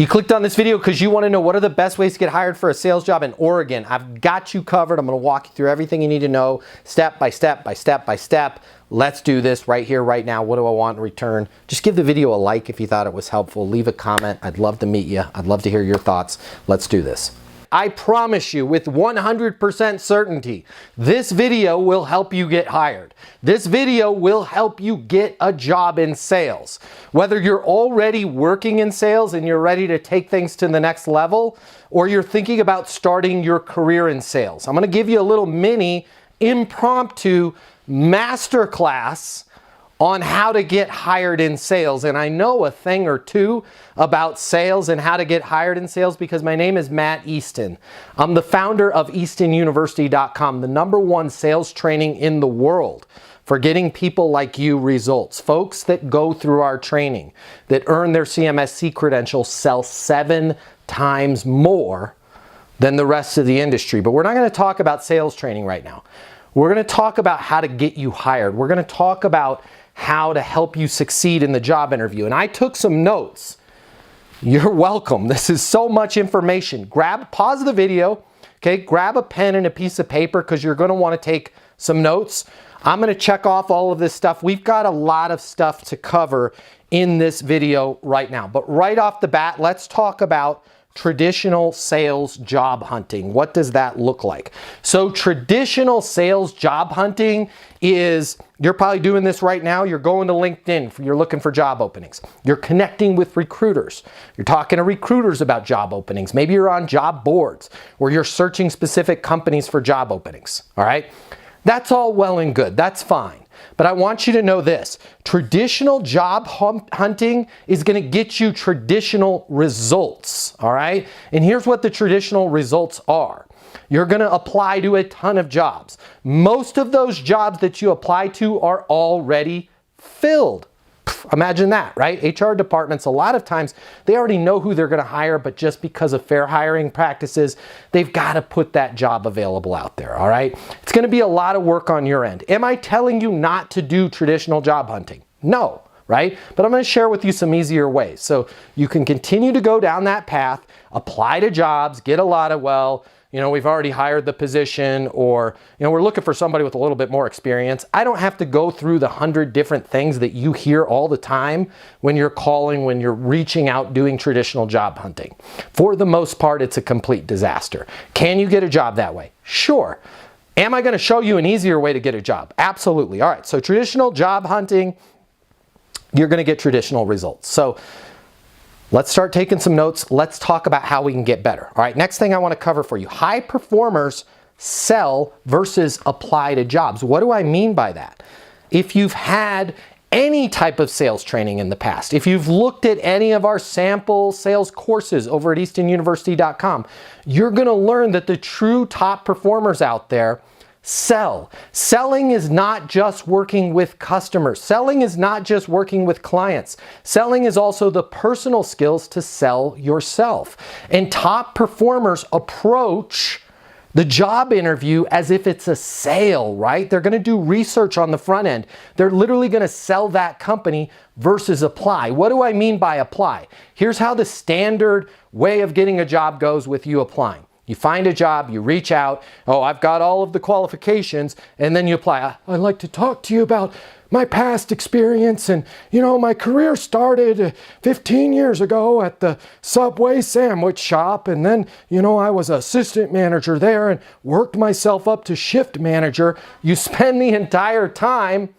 You clicked on this video because you want to know what are the best ways to get hired for a sales job in Oregon. I've got you covered. I'm going to walk you through everything you need to know step by step by step by step. Let's do this right here, right now. What do I want in return? Just give the video a like if you thought it was helpful. Leave a comment. I'd love to meet you. I'd love to hear your thoughts. Let's do this. I promise you with 100% certainty, this video will help you get hired. This video will help you get a job in sales. Whether you're already working in sales and you're ready to take things to the next level, or you're thinking about starting your career in sales. I'm going to give you a little mini impromptu masterclass on how to get hired in sales. And I know a thing or two about sales and how to get hired in sales because my name is Matt Easton. I'm the founder of EastonUniversity.com, the #1 sales training in the world for getting people like you results. Folks that go through our training, that earn their CMSC credentials, sell 7 times more than the rest of the industry. But we're not going to talk about sales training right now. We're going to talk about how to get you hired. We're going to talk about how to help you succeed in the job interview. And I took some notes. You're welcome. This is so much information. Pause the video, okay? Grab a pen and a piece of paper because you're going to want to take some notes. I'm going to check off all of this stuff. We've got a lot of stuff to cover in this video right now. But right off the bat, let's talk about traditional sales job hunting. What does that look like? So traditional sales job hunting is, you're probably doing this right now. You're going to LinkedIn, you're looking for job openings. You're connecting with recruiters. You're talking to recruiters about job openings. Maybe you're on job boards where you're searching specific companies for job openings. All right. That's all well and good. That's fine. But I want you to know this. Traditional job hunting is going to get you traditional results, all right? And here's what the traditional results are. You're going to apply to a ton of jobs. Most of those jobs that you apply to are already filled. Imagine that, right? HR departments, a lot of times, they already know who they're going to hire, but just because of fair hiring practices, they've got to put that job available out there, all right? It's going to be a lot of work on your end. Am I telling you not to do traditional job hunting? No, right? But I'm going to share with you some easier ways. So you can continue to go down that path, apply to jobs, get a lot of, we've already hired the position, or, we're looking for somebody with a little bit more experience. I don't have to go through the 100 different things that you hear all the time when you're calling, when you're reaching out, doing traditional job hunting. For the most part, it's a complete disaster. Can you get a job that way? Sure. Am I going to show you an easier way to get a job? Absolutely. All right. So traditional job hunting, you're going to get traditional results. So let's start taking some notes. Let's talk about how we can get better. All right, next thing I want to cover for you. High performers sell versus apply to jobs. What do I mean by that? If you've had any type of sales training in the past, if you've looked at any of our sample sales courses over at EastonUniversity.com, you're going to learn that the true top performers out there sell. Selling is not just working with customers. Selling is not just working with clients. Selling is also the personal skills to sell yourself. And top performers approach the job interview as if it's a sale, right? They're going to do research on the front end. They're literally going to sell that company versus apply. What do I mean by apply? Here's how the standard way of getting a job goes with you applying. You find a job, you reach out, oh, I've got all of the qualifications, and then you apply. I'd like to talk to you about my past experience, and my career started 15 years ago at the Subway sandwich shop, and then I was assistant manager there and worked myself up to shift manager. You spend the entire time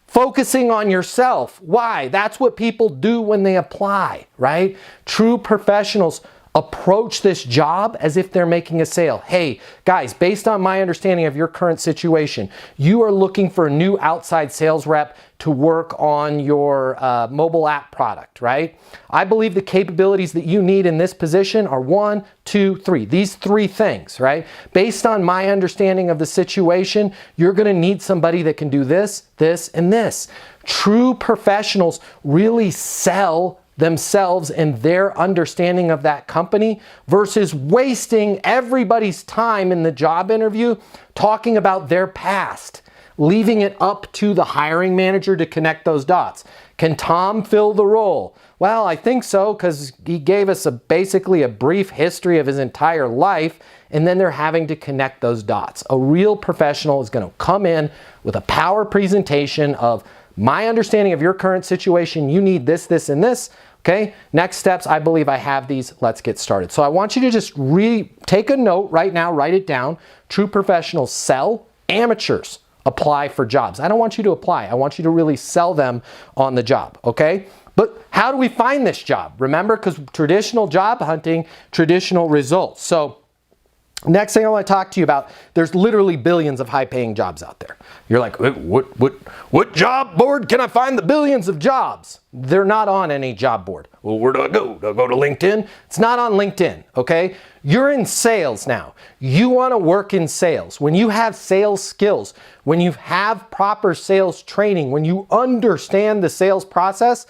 focusing on yourself. Why? That's what people do when they apply, right? True professionals approach this job as if they're making a sale. Hey, guys, based on my understanding of your current situation, you are looking for a new outside sales rep to work on your mobile app product, right? I believe the capabilities that you need in this position are 1, 2, 3. These 3 things, right? Based on my understanding of the situation, you're going to need somebody that can do this, this, and this. True professionals really sell themselves and their understanding of that company versus wasting everybody's time in the job interview talking about their past, leaving it up to the hiring manager to connect those dots. Can Tom fill the role? Well, I think so, because he gave us basically a brief history of his entire life, and then they're having to connect those dots. A real professional is going to come in with a power presentation of my understanding of your current situation. You need this, this, and this. Okay, next steps, I believe I have these. Let's get started. So I want you to just take a note right now, write it down. True professionals sell, amateurs apply for jobs. I don't want you to apply. I want you to really sell them on the job, okay? But how do we find this job? Remember, because traditional job hunting, traditional results. So next thing I want to talk to you about, there's literally billions of high-paying jobs out there. You're like, what job board can I find the billions of jobs? They're not on any job board. Well, where do I go? Do I go to LinkedIn? It's not on LinkedIn, okay? You're in sales now. You want to work in sales. When you have sales skills, when you have proper sales training, when you understand the sales process,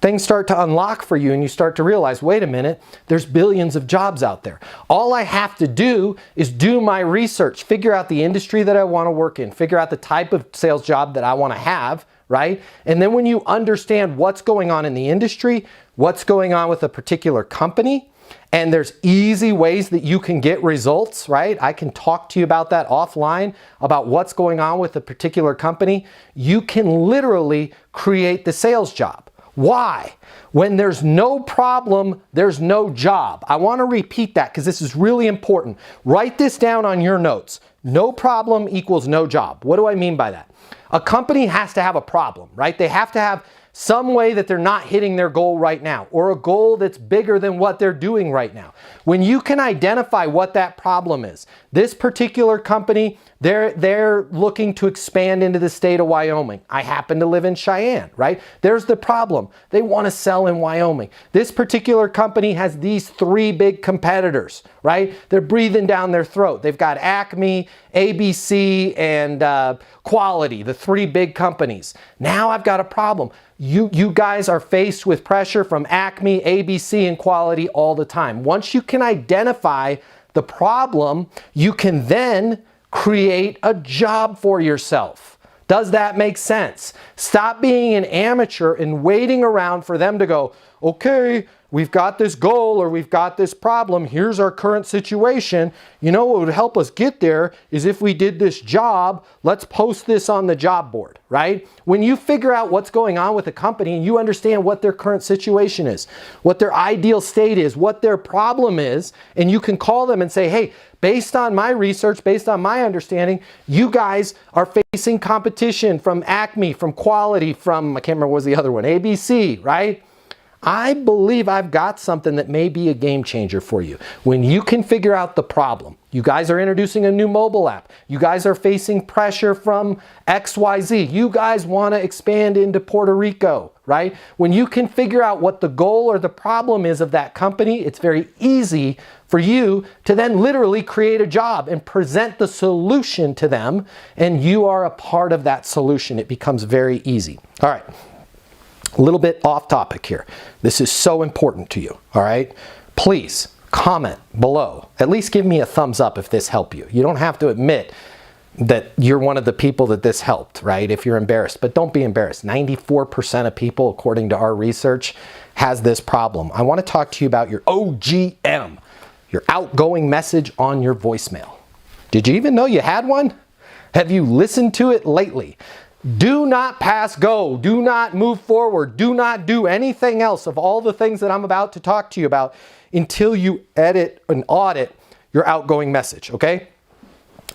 things start to unlock for you and you start to realize, wait a minute, there's billions of jobs out there. All I have to do is do my research, figure out the industry that I want to work in, figure out the type of sales job that I want to have, right? And then when you understand what's going on in the industry, what's going on with a particular company, and there's easy ways that you can get results, right? I can talk to you about that offline, about what's going on with a particular company. You can literally create the sales job. Why? When there's no problem, there's no job. I want to repeat that because this is really important. Write this down on your notes. No problem equals no job. What do I mean by that? A company has to have a problem, right? They have to have some way that they're not hitting their goal right now, or a goal that's bigger than what they're doing right now. When you can identify what that problem is, this particular company, they're looking to expand into the state of Wyoming. I happen to live in Cheyenne, right? There's the problem. They want to sell in Wyoming. This particular company has these three big competitors, right? They're breathing down their throat. They've got Acme, ABC, and Quality, the three big companies. Now I've got a problem. You guys are faced with pressure from Acme, ABC, and Quality all the time. Once you can identify the problem, you can then create a job for yourself. Does that make sense? Stop being an amateur and waiting around for them to go, okay, we've got this goal or we've got this problem. Here's our current situation. You know what would help us get there is if we did this job. Let's post this on the job board, right? When you figure out what's going on with a company and you understand what their current situation is, what their ideal state is, what their problem is, and you can call them and say, hey, based on my research, based on my understanding, you guys are facing competition from Acme, from Quality, from, I can't remember what was the other one, ABC, right? I believe I've got something that may be a game changer for you. When you can figure out the problem, you guys are introducing a new mobile app. You guys are facing pressure from XYZ. You guys want to expand into Puerto Rico, right? When you can figure out what the goal or the problem is of that company, it's very easy for you to then literally create a job and present the solution to them, and you are a part of that solution. It becomes very easy. All right. A little bit off topic here. This is so important to you, all right? Please comment below. At least give me a thumbs up if this helped you. You don't have to admit that you're one of the people that this helped, right? If you're embarrassed, but don't be embarrassed. 94% of people, according to our research, has this problem. I want to talk to you about your OGM, your outgoing message on your voicemail. Did you even know you had one? Have you listened to it lately? Do not pass go. Do not move forward. Do not do anything else of all the things that I'm about to talk to you about until you edit and audit your outgoing message, okay?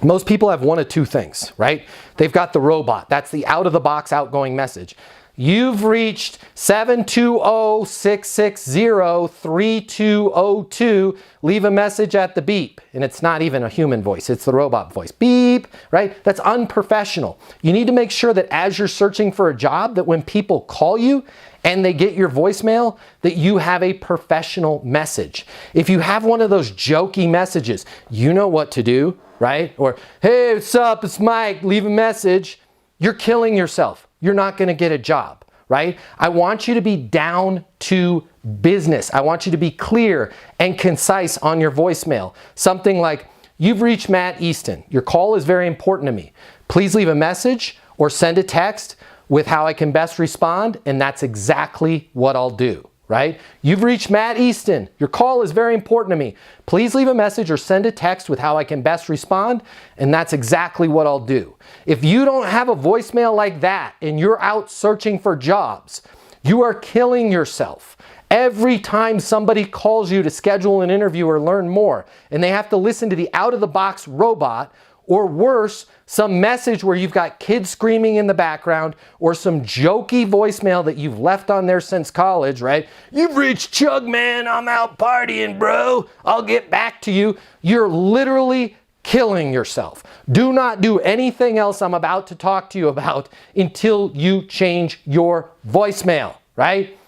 Most people have one of two things, right? They've got the robot. That's the out-of-the-box outgoing message. You've reached 720-660-3202. Leave a message at the beep. And it's not even a human voice. It's the robot voice. Beep, right? That's unprofessional. You need to make sure that as you're searching for a job, that when people call you and they get your voicemail, that you have a professional message. If you have one of those jokey messages, you know what to do, right? Or, hey, what's up? It's Mike. Leave a message. You're killing yourself. You're not going to get a job, right? I want you to be down to business. I want you to be clear and concise on your voicemail. Something like, you've reached Matt Easton. Your call is very important to me. Please leave a message or send a text with how I can best respond, and that's exactly what I'll do, right? You've reached Matt Easton. Your call is very important to me. Please leave a message or send a text with how I can best respond, and that's exactly what I'll do. If you don't have a voicemail like that and you're out searching for jobs, you are killing yourself. Every time somebody calls you to schedule an interview or learn more, and they have to listen to the out-of-the-box robot, or worse, some message where you've got kids screaming in the background, or some jokey voicemail that you've left on there since college, right? You've reached Chug, man, I'm out partying, bro. I'll get back to you. You're literally killing yourself. Do not do anything else I'm about to talk to you about until you change your voicemail, right?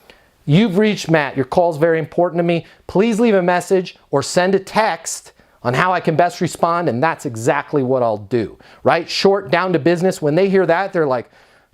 You've reached Matt. Your call is very important to me. Please leave a message or send a text on how I can best respond, and that's exactly what I'll do, right? Short, down to business. When they hear that, they're like,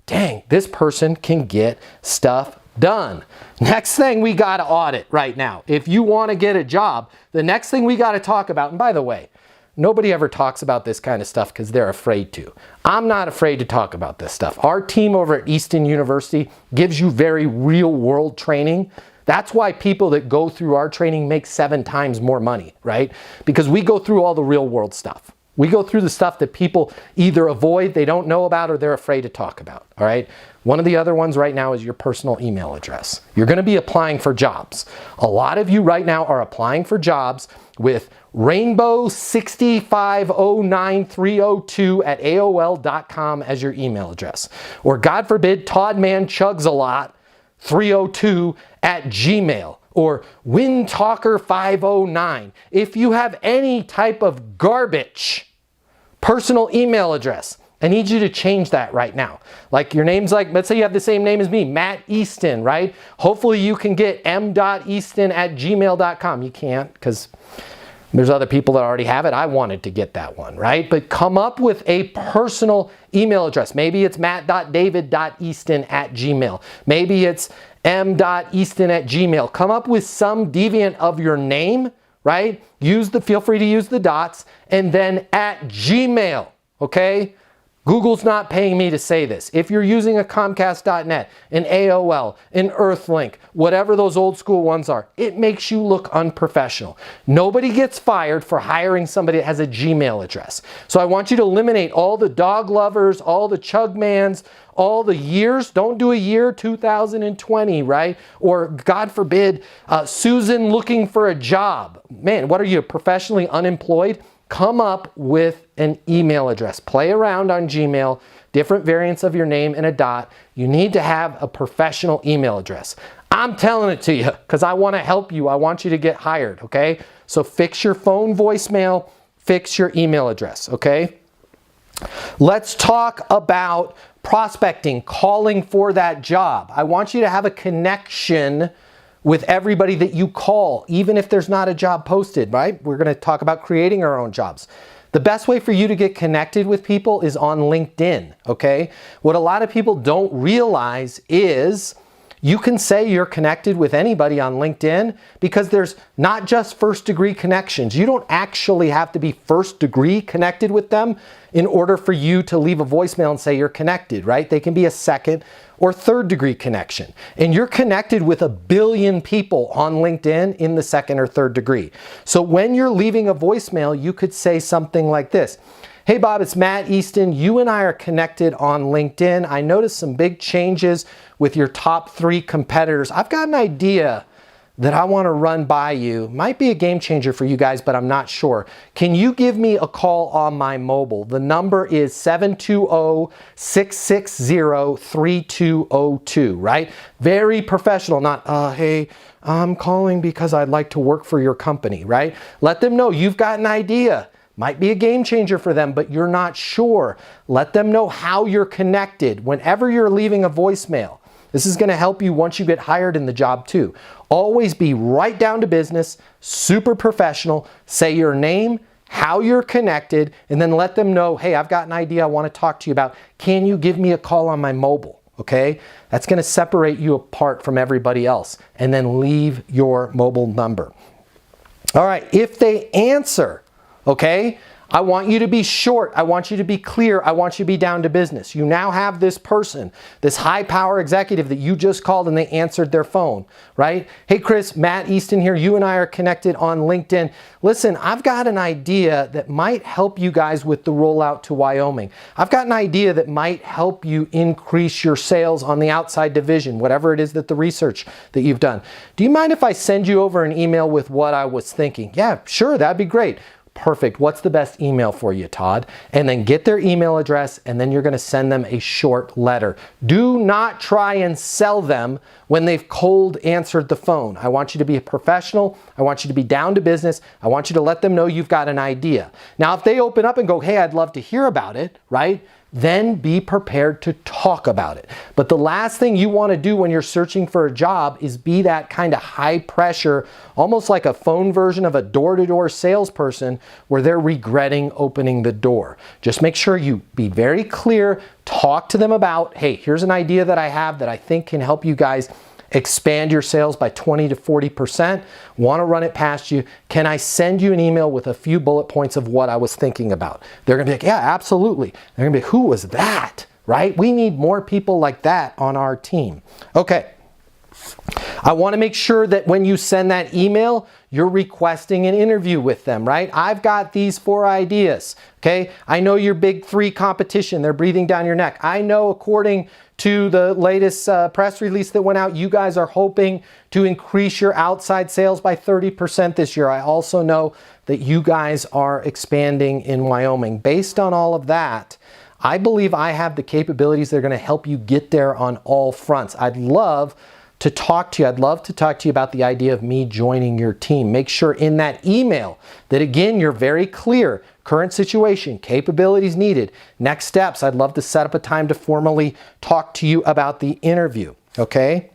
dang, this person can get stuff done. Next thing we got to audit right now. If you want to get a job, the next thing we got to talk about, and by the way, nobody ever talks about this kind of stuff because they're afraid to. I'm not afraid to talk about this stuff. Our team over at Easton University gives you very real world training. That's why people that go through our training make 7 times more money, right? Because we go through all the real world stuff. We go through the stuff that people either avoid, they don't know about, or they're afraid to talk about, all right? One of the other ones right now is your personal email address. You're going to be applying for jobs. A lot of you right now are applying for jobs with rainbow6509302@aol.com as your email address. Or God forbid, toddmanchugsalot302@gmail, or windtalker509. If you have any type of garbage personal email address, I need you to change that right now. Like your name's like, let's say you have the same name as me, Matt Easton, right? Hopefully you can get m.easton@gmail.com. You can't because there's other people that already have it. I wanted to get that one, right? But come up with a personal email address. Maybe it's matt.david.easton@gmail. Maybe it's m.easton@gmail. Come up with some deviant of your name, right? Feel free to use the dots, and then at Gmail, okay? Google's not paying me to say this. If you're using a Comcast.net, an AOL, an Earthlink, whatever those old school ones are, it makes you look unprofessional. Nobody gets fired for hiring somebody that has a Gmail address. So I want you to eliminate all the dog lovers, all the Chugmans, all the years. Don't do a year 2020, right? Or God forbid, Susan looking for a job. Man, what are you, professionally unemployed? Come up with an email address. Play around on Gmail, different variants of your name and a dot. You need to have a professional email address. I'm telling it to you because I want to help you. I want you to get hired, okay? So fix your phone voicemail, fix your email address, okay? Let's talk about prospecting, calling for that job. I want you to have a connection with everybody that you call, even if there's not a job posted, right? We're going to talk about creating our own jobs. The best way for you to get connected with people is on LinkedIn, okay? What a lot of people don't realize is you can say you're connected with anybody on LinkedIn because there's not just first degree connections. You don't actually have to be first degree connected with them in order for you to leave a voicemail and say you're connected, right? They can be a second or third degree connection. And you're connected with 1 billion people on LinkedIn in the second or third degree. So when you're leaving a voicemail, you could say something like this. Hey Bob, it's Matt Easton. You and I are connected on LinkedIn. I noticed some big changes with your top 3 competitors. I've got an idea that I want to run by you. Might be a game changer for you guys, but I'm not sure. Can you give me a call on my mobile? The number is 720-660-3202, right? Very professional, not, hey, I'm calling because I'd like to work for your company, right? Let them know you've got an idea. Might be a game changer for them, but you're not sure. Let them know how you're connected whenever you're leaving a voicemail. This is going to help you once you get hired in the job too. Always be right down to business, super professional. Say your name, how you're connected, and then let them know, hey, I've got an idea I want to talk to you about. Can you give me a call on my mobile? Okay? That's going to separate you apart from everybody else. And then leave your mobile number. All right, if they answer, okay, I want you to be short. I want you to be clear. I want you to be down to business. You now have this person, this high power executive that you just called and they answered their phone, right? Hey, Chris, Matt Easton here. You and I are connected on LinkedIn. Listen, I've got an idea that might help you guys with the rollout to Wyoming. I've got an idea that might help you increase your sales on the outside division, whatever it is that the research that you've done. Do you mind if I send you over an email with what I was thinking? Yeah, sure, that'd be great. Perfect. What's the best email for you, Todd? And then get their email address, and then you're going to send them a short letter. Do not try and sell them when they've cold answered the phone. I want you to be a professional. I want you to be down to business. I want you to let them know you've got an idea. Now, if they open up and go, hey, I'd love to hear about it, right? Then be prepared to talk about it. But the last thing you want to do when you're searching for a job is be that kind of high pressure, almost like a phone version of a door-to-door salesperson where they're regretting opening the door. Just make sure you be very clear, talk to them about, hey, here's an idea that I have that I think can help you guys expand your sales by 20 to 40%. Want to run it past you. Can I send you an email with a few bullet points of what I was thinking about? They're going to be like, yeah, absolutely. They're going to be, who was that? Right? We need more people like that on our team. Okay. I want to make sure that when you send that email, you're requesting an interview with them, right? I've got these 4 ideas, okay? I know your big 3 competition. They're breathing down your neck. I know according to the latest press release that went out, you guys are hoping to increase your outside sales by 30% this year. I also know that you guys are expanding in Wyoming. Based on all of that, I believe I have the capabilities that are going to help you get there on all fronts. I'd love to talk to you. I'd love to talk to you about the idea of me joining your team. Make sure in that email that, again, you're very clear. Current situation, capabilities needed, next steps. I'd love to set up a time to formally talk to you about the interview, okay?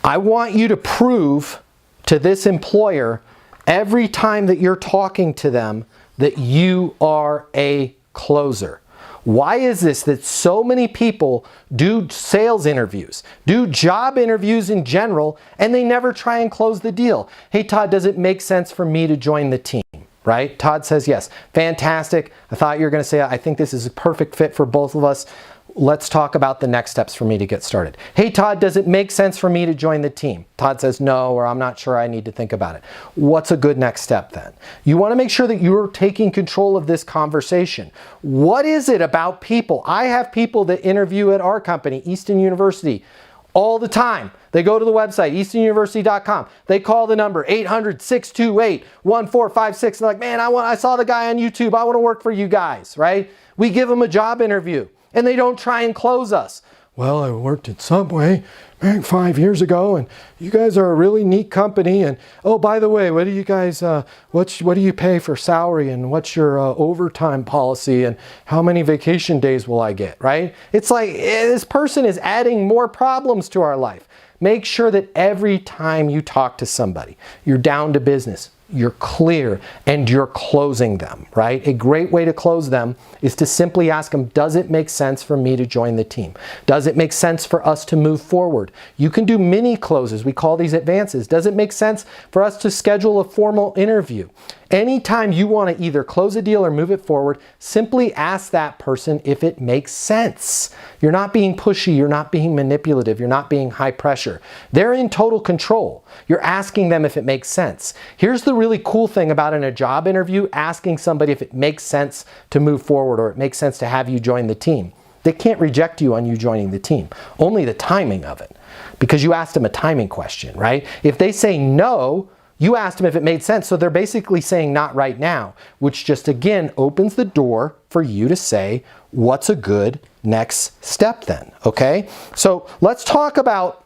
I want you to prove to this employer every time that you're talking to them that you are a closer. Why is this that so many people do sales interviews, do job interviews in general, and they never try and close the deal? Hey, Todd, does it make sense for me to join the team? Right? Todd says yes. Fantastic. I thought you were going to say, I think this is a perfect fit for both of us. Let's talk about the next steps for me to get started. Hey, Todd, does it make sense for me to join the team? Todd says no, or I'm not sure, I need to think about it. What's a good next step then? You want to make sure that you're taking control of this conversation. What is it about people? I have people that interview at our company, Easton University, all the time. They go to the website, eastonuniversity.com. They call the number 800-628-1456. They're like, man, I saw the guy on YouTube. I want to work for you guys, right? We give them a job interview and they don't try and close us. Well, I worked at Subway 5 years ago, and you guys are a really neat company. And oh, by the way, what do you guys, what do you pay for salary, and what's your overtime policy, and how many vacation days will I get, right? It's like this person is adding more problems to our life. Make sure that every time you talk to somebody, you're down to business, you're clear, and you're closing them, right? A great way to close them is to simply ask them, does it make sense for me to join the team? Does it make sense for us to move forward? You can do mini closes. We call these advances. Does it make sense for us to schedule a formal interview? Anytime you want to either close a deal or move it forward, simply ask that person if it makes sense. You're not being pushy, you're not being manipulative, you're not being high pressure. They're in total control. You're asking them if it makes sense. Here's the really cool thing about in a job interview, asking somebody if it makes sense to move forward or it makes sense to have you join the team. They can't reject you on you joining the team, only the timing of it, because you asked them a timing question, right? If they say no, you asked them if it made sense, so they're basically saying not right now, which just again opens the door for you to say, what's a good next step then, okay? So let's talk about,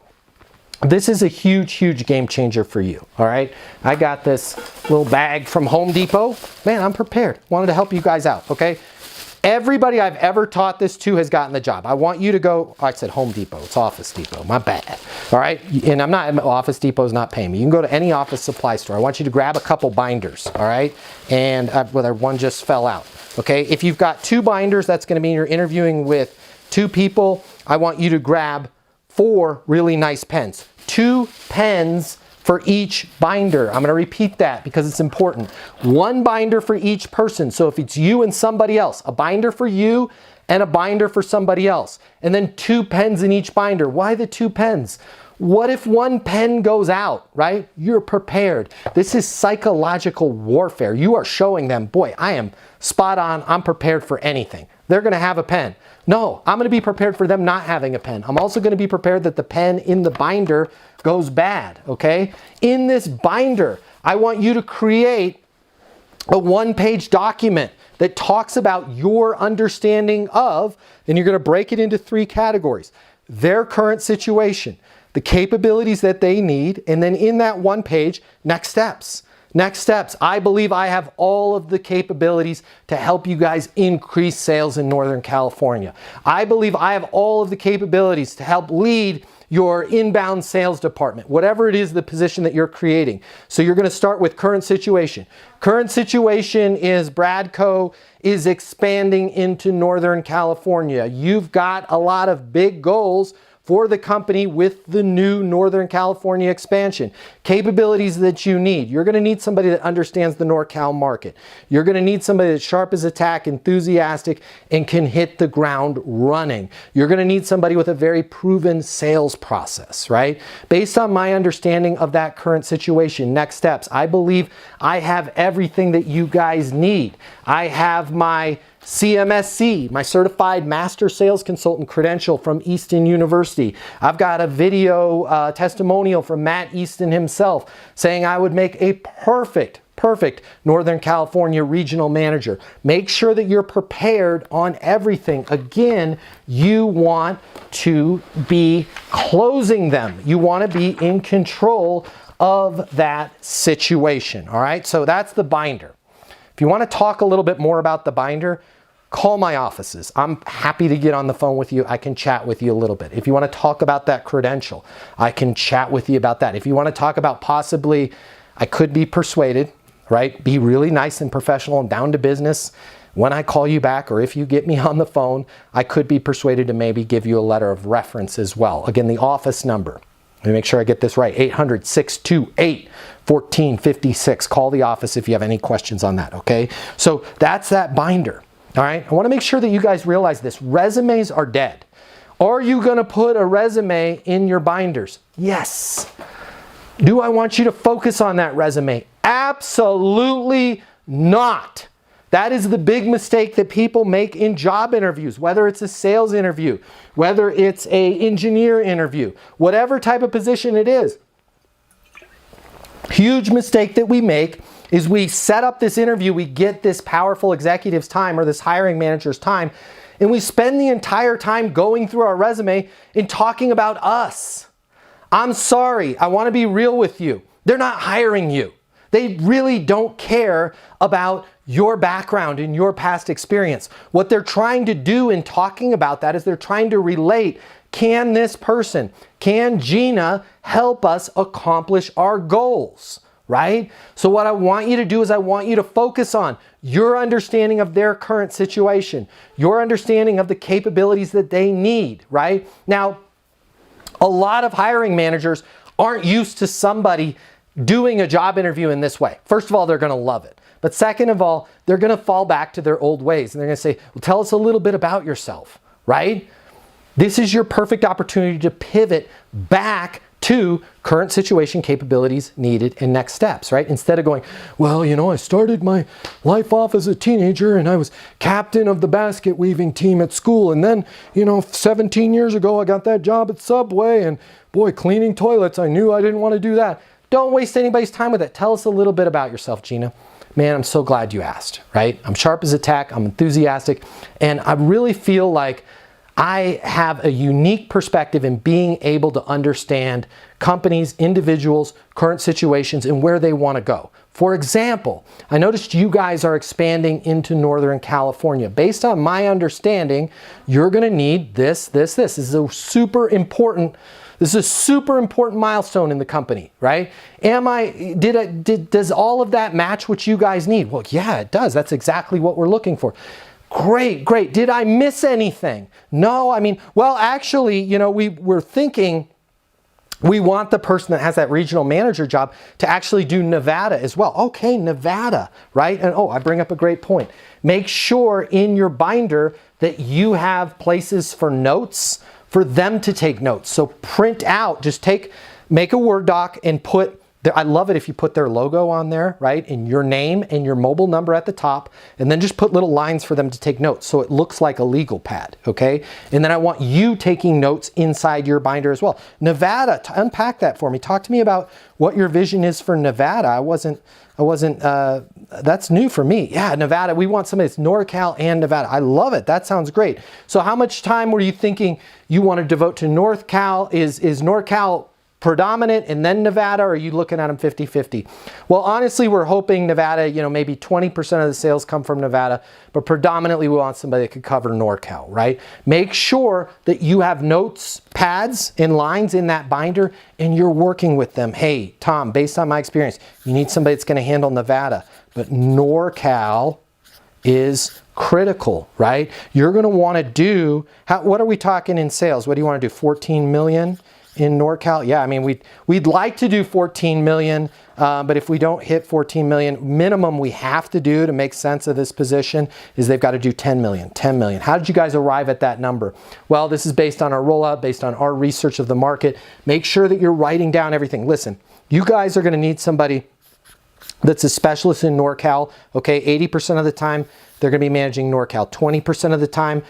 this is a huge, huge game changer for you, all right? I got this little bag from Home Depot. Man, I'm prepared. Wanted to help you guys out, okay? Everybody I've ever taught this to has gotten the job. I want you to go, I said Home Depot, it's Office Depot, my bad. All right, and Office Depot's not paying me. You can go to any office supply store. I want you to grab a couple binders, all right? And whether one just fell out, okay? If you've got 2 binders, that's gonna mean you're interviewing with 2 people. I want you to grab 4 really nice pens. 2 pens for each binder. I'm going to repeat that because it's important. One binder for each person. So if it's you and somebody else, a binder for you and a binder for somebody else. And then 2 pens in each binder. Why the 2 pens? What if one pen goes out, right? You're prepared. This is psychological warfare. You are showing them, boy, I am spot on. I'm prepared for anything. They're going to have a pen. No, I'm going to be prepared for them not having a pen. I'm also going to be prepared that the pen in the binder goes bad, okay? In this binder, I want you to create a 1-page document that talks about your understanding of, and you're going to break it into 3 categories. Their current situation, the capabilities that they need, and then in that 1 page, next steps. Next steps. I believe I have all of the capabilities to help you guys increase sales in Northern California. I believe I have all of the capabilities to help lead your inbound sales department, whatever it is the position that you're creating. So you're going to start with current situation. Current situation is Bradco is expanding into Northern California. You've got a lot of big goals for the company with the new Northern California expansion. Capabilities that you need. You're going to need somebody that understands the NorCal market. You're going to need somebody that's sharp as a tack, enthusiastic, and can hit the ground running. You're going to need somebody with a very proven sales process, right? Based on my understanding of that current situation, next steps, I believe I have everything that you guys need. I have my CMSC, my Certified Master Sales Consultant credential from Easton University. I've got a video testimonial from Matt Easton himself saying I would make a perfect Northern California regional manager. Make sure that you're prepared on everything. Again, you want to be closing them. You want to be in control of that situation. All right, so that's the binder. If you want to talk a little bit more about the binder, call my offices. I'm happy to get on the phone with you. I can chat with you a little bit. If you want to talk about that credential, I can chat with you about that. If you want to talk about possibly, I could be persuaded, right? Be really nice and professional and down to business. When I call you back, or if you get me on the phone, I could be persuaded to maybe give you a letter of reference as well. Again, the office number. Let me make sure I get this right. 800-628-1456. Call the office if you have any questions on that, okay? So that's that binder, all right? I want to make sure that you guys realize this. Resumes are dead. Are you going to put a resume in your binders? Yes. Do I want you to focus on that resume? Absolutely not. That is the big mistake that people make in job interviews, whether it's a sales interview, whether it's an engineer interview, whatever type of position it is. Huge mistake that we make is we set up this interview, we get this powerful executive's time or this hiring manager's time, and we spend the entire time going through our resume and talking about us. I'm sorry, I want to be real with you. They're not hiring you. They really don't care about your background and your past experience. What they're trying to do in talking about that is they're trying to relate, can this person, can Gina help us accomplish our goals, right? So what I want you to do is I want you to focus on your understanding of their current situation, your understanding of the capabilities that they need, right? Now, a lot of hiring managers aren't used to somebody doing a job interview in this way. First of all, they're going to love it. But second of all, they're going to fall back to their old ways. And they're going to say, well, tell us a little bit about yourself, right? This is your perfect opportunity to pivot back to current situation, capabilities needed, and next steps, right? Instead of going, well, you know, I started my life off as a teenager and I was captain of the basket weaving team at school. And then, you know, 17 years ago, I got that job at Subway and boy, cleaning toilets, I knew I didn't want to do that. Don't waste anybody's time with it. Tell us a little bit about yourself, Gina. Man, I'm so glad you asked, right? I'm sharp as a tack, I'm enthusiastic, and I really feel like I have a unique perspective in being able to understand companies, individuals, current situations, and where they want to go. For example, I noticed you guys are expanding into Northern California. Based on my understanding, you're going to need this. This is a super important milestone in the company, right? Does all of that match what you guys need? Well, yeah, it does. That's exactly what we're looking for. Great. Did I miss anything? No, I mean, well, actually, you know, we were thinking We want the person that has that regional manager job to actually do Nevada as well. Okay, Nevada, right? And oh, I bring up a great point. Make sure in your binder that you have places for notes for them to take notes. So print out, make a Word doc and put, I love it if you put their logo on there, right? And your name and your mobile number at the top, and then just put little lines for them to take notes so it looks like a legal pad, okay? And then I want you taking notes inside your binder as well. Nevada, unpack that for me. Talk to me about what your vision is for Nevada. That's new for me. Yeah, Nevada, we want somebody that's NorCal and Nevada. I love it. That sounds great. So how much time were you thinking you want to devote to NorCal? Is NorCal predominant and then Nevada, or are you looking at them 50-50? Well, honestly, we're hoping Nevada, maybe 20% of the sales come from Nevada, but predominantly we want somebody that could cover NorCal, right? Make sure that you have notes, pads, and lines in that binder, and you're working with them. Hey, Tom, based on my experience, you need somebody that's going to handle Nevada, but NorCal is critical, right? You're going to want to do, what are we talking in sales? What do you want to do, 14 million? In NorCal? Yeah, I mean, we'd like to do 14 million, but if we don't hit 14 million, minimum we have to do to make sense of this position is they've got to do 10 million. How did you guys arrive at that number? Well, this is based on our rollout, based on our research of the market. Make sure that you're writing down everything. Listen, you guys are going to need somebody that's a specialist in NorCal, okay? 80% of the time, they're going to be managing NorCal. 20% of the time,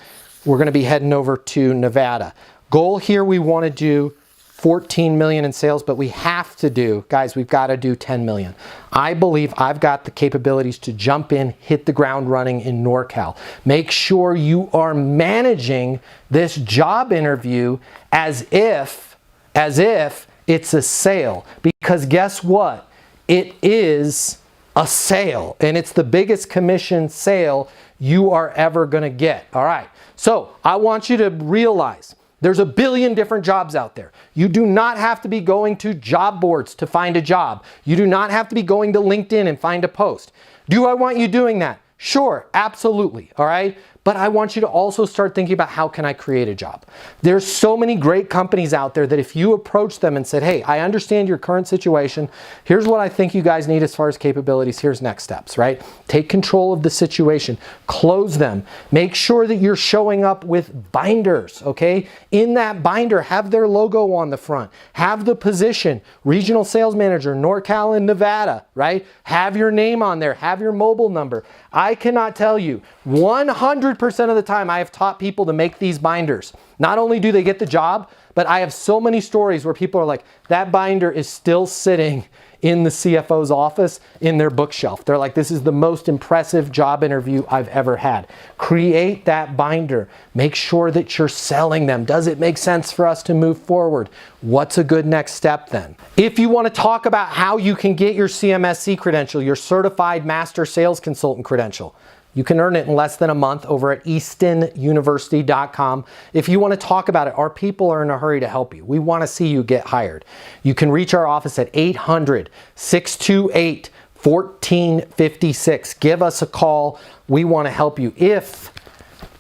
we're going to be heading over to Nevada. Goal here, we want to do 14 million in sales, but we have to do, guys, we've got to do 10 million. I believe I've got the capabilities to jump in, hit the ground running in NorCal. Make sure you are managing this job interview as if it's a sale, because guess what? It is a sale, and it's the biggest commission sale you are ever going to get. All right. So I want you to realize there's a billion different jobs out there. You do not have to be going to job boards to find a job. You do not have to be going to LinkedIn and find a post. Do I want you doing that? Sure, absolutely, all right? But I want you to also start thinking about, how can I create a job? There's so many great companies out there that if you approach them and said, hey, I understand your current situation. Here's what I think you guys need as far as capabilities. Here's next steps, right? Take control of the situation. Close them. Make sure that you're showing up with binders, okay? In that binder, have their logo on the front. Have the position, regional sales manager, NorCal and Nevada, right? Have your name on there. Have your mobile number. I cannot tell you, 100% of the time I have taught people to make these binders. Not only do they get the job, but I have so many stories where people are like, that binder is still sitting in the CFO's office in their bookshelf. They're like, this is the most impressive job interview I've ever had. Create that binder. Make sure that you're selling them. Does it make sense for us to move forward? What's a good next step then? If you want to talk about how you can get your CMSC credential, your Certified Master Sales Consultant credential, you can earn it in less than a month over at eastonuniversity.com. If you want to talk about it, our people are in a hurry to help you. We want to see you get hired. You can reach our office at 800-628-1456. Give us a call. We want to help you. If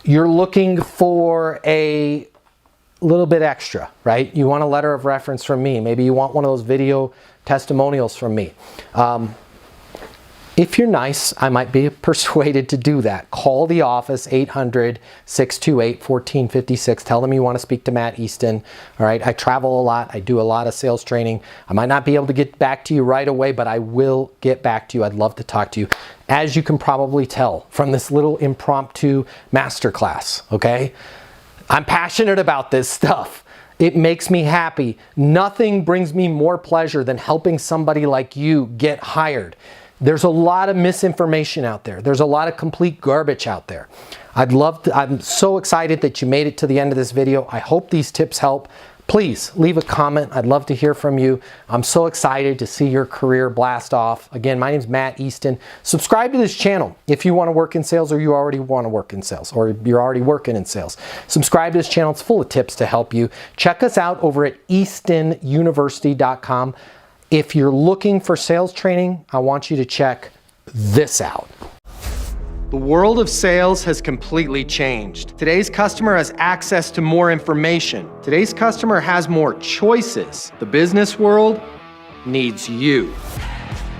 you're looking for a little bit extra, right? You want a letter of reference from me. Maybe you want one of those video testimonials from me. If you're nice, I might be persuaded to do that. Call the office, 800-628-1456. Tell them you want to speak to Matt Easton. All right, I travel a lot. I do a lot of sales training. I might not be able to get back to you right away, but I will get back to you. I'd love to talk to you. As you can probably tell from this little impromptu masterclass, okay? I'm passionate about this stuff. It makes me happy. Nothing brings me more pleasure than helping somebody like you get hired. There's a lot of misinformation out there. There's a lot of complete garbage out there. I'm so excited that you made it to the end of this video. I hope these tips help. Please leave a comment. I'd love to hear from you. I'm so excited to see your career blast off. Again, my name is Matt Easton. Subscribe to this channel if you want to work in sales, or you already want to work in sales, or you're already working in sales. Subscribe to this channel. It's full of tips to help you. Check us out over at eastonuniversity.com. If you're looking for sales training, I want you to check this out. The world of sales has completely changed. Today's customer has access to more information. Today's customer has more choices. The business world needs you.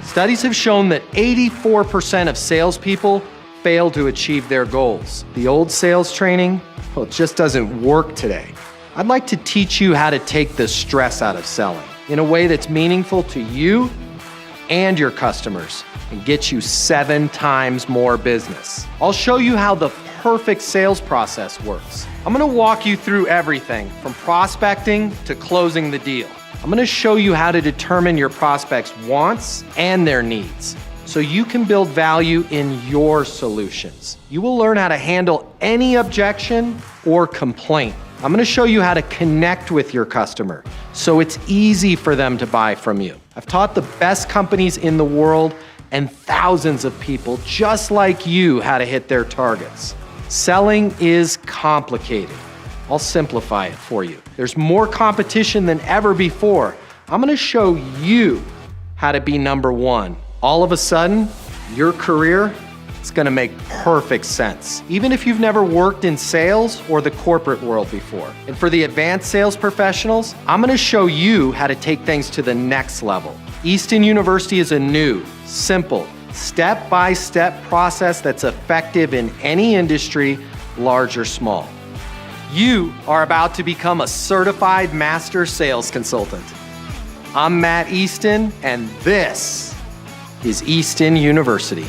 Studies have shown that 84% of salespeople fail to achieve their goals. The old sales training, well, it just doesn't work today. I'd like to teach you how to take the stress out of selling in a way that's meaningful to you and your customers and get you 7 times more business. I'll show you how the perfect sales process works. I'm gonna walk you through everything from prospecting to closing the deal. I'm gonna show you how to determine your prospects' wants and their needs so you can build value in your solutions. You will learn how to handle any objection or complaint. I'm gonna show you how to connect with your customer so it's easy for them to buy from you. I've taught the best companies in the world and thousands of people just like you how to hit their targets. Selling is complicated. I'll simplify it for you. There's more competition than ever before. I'm gonna show you how to be number one. All of a sudden, your career is gonna make perfect sense, even if you've never worked in sales or the corporate world before. And for the advanced sales professionals, I'm gonna show you how to take things to the next level. Easton University is a new, simple, step-by-step process that's effective in any industry, large or small. You are about to become a certified master sales consultant. I'm Matt Easton, and this is Easton University.